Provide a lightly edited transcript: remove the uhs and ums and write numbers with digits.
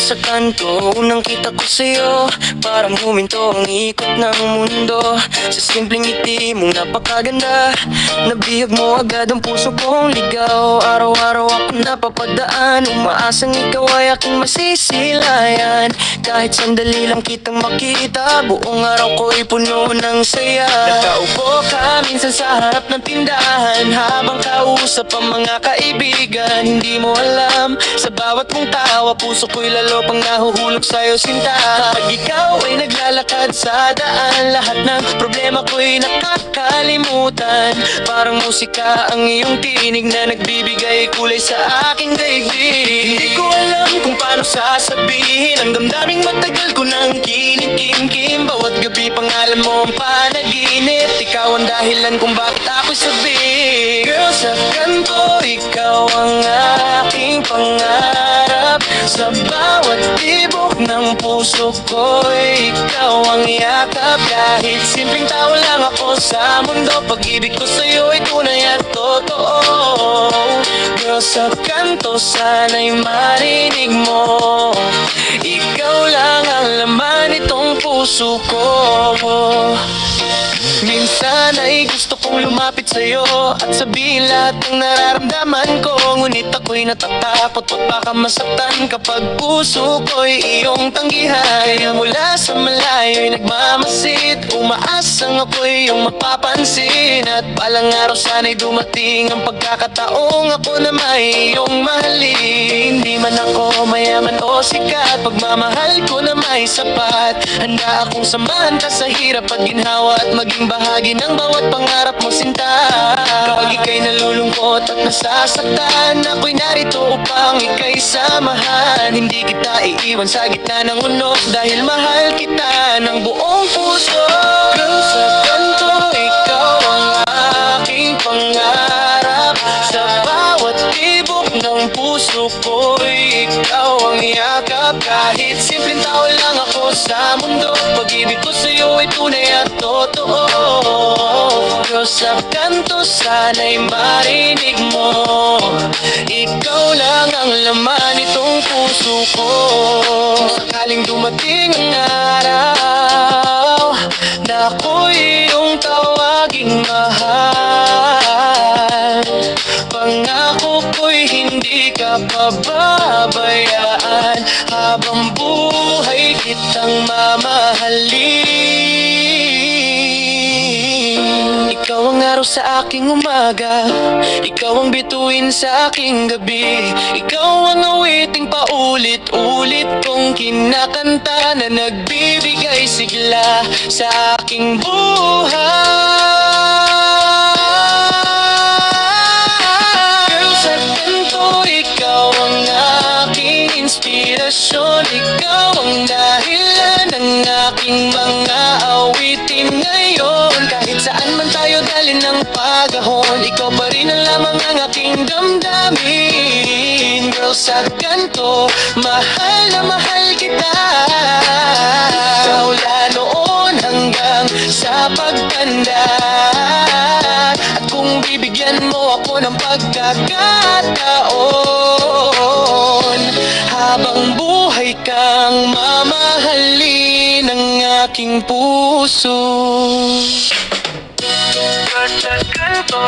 sa kanto, unang kita ko sa'yo, parang huminto ang ikot ng mundo. Sa simpleng ngiti mong napakaganda, nabihag mo agad ang puso kong ligaw. Araw-araw ako napapadaan, umaasang ikaw ay aking masisilayan. Kahit sandali lang kitang makita, buong araw ko'y puno ng saya. Nakaupo ka minsan sa harap ng tindahan, habang kausap ang mga kaibigan. Hindi mo alam, sa bawat mong tawa, puso ko'y lalo pang nahuhulog sa'yo sinta. Kapag ikaw ay naglalakad sa daan, lahat ng problema ko'y nakakalimutan. Parang musika ang iyong tinig na nagbibigay kulay sa aking daigdig. Hindi ko alam kung paano sasabihin ang damdaming matagal ko nang kinikimkim. Bawat gabi pangalan mo ang panaginip, ikaw ang dahilan kung bakit ako'y sabi. Girl, sa kanto, ikaw ang aking pangarap. Sa bawat tibok ng puso ko, ikaw ang yakap. Kahit simpleng tao lang ako sa mundo, pag-ibig ko sa'yo ay tunay at totoo. Girl, sa kanto, sana'y marinig mo, ikaw lang ang laman nitong puso ko. Minsan ay gusto kong lumapit sa'yo at sabihin lahat ng nararamdaman ko, ngunit ako'y natatakot at baka masaktan kapag puso ko'y iyong tanggihan. Kaya mula sa malayo'y nagmamasid, umaasang ako'y iyong mapapansin. At balang araw sana'y dumating ang pagkakataong ako na may iyong mahalin. Hindi man ako mayaman o sikat, pagmamahal ko na may sapat. Handa akong samahan ka sa hirap at ginhawa, at maging bahagi ng bawat pangarap mo sinta. Kapag ika'y nalulungkot at nasasaktan, ako'y narito upang ika'y samahan. Hindi kita iiwan sa gitna ng unok, dahil mahal kita ng buong puso. Girl, sa kanto, ikaw ang aking pangarap. Sa bawat tibok ng puso ko, ikaw ang yakap. Kahit simpleng tao lang ako sa mundo, pag-ibig ko sa'yo ay tunay at totoo. Girl, sa kanto, sana'y marinig mo, ikaw lang ang laman nitong puso ko. Kung sakaling dumating ang araw na ako'y iyong tawaging mahal, pangako ko'y hindi ka pababayaan. Habang buhay kitang mamahalin. Ikaw ang araw sa aking umaga, ikaw ang bituin sa aking gabi. Ikaw ang awiting paulit-ulit kong kinakanta, na nagbibigay sigla sa aking buhay. Girl, sa kanto, ikaw ang aking inspirasyon. Ikaw ang dahilan ng aking mga awitin ngayon. Kahit saan man tayo dalhin ng pagahon, ikaw pa rin ang lamang ang aking damdamin. Girl, sa kanto, mahal na mahal kita. Mula noon hanggang sa pagtanda, at kung bibigyan mo ako ng pagkakataon, habang buhay kang mamahalin ng aking puso. Sa kanto,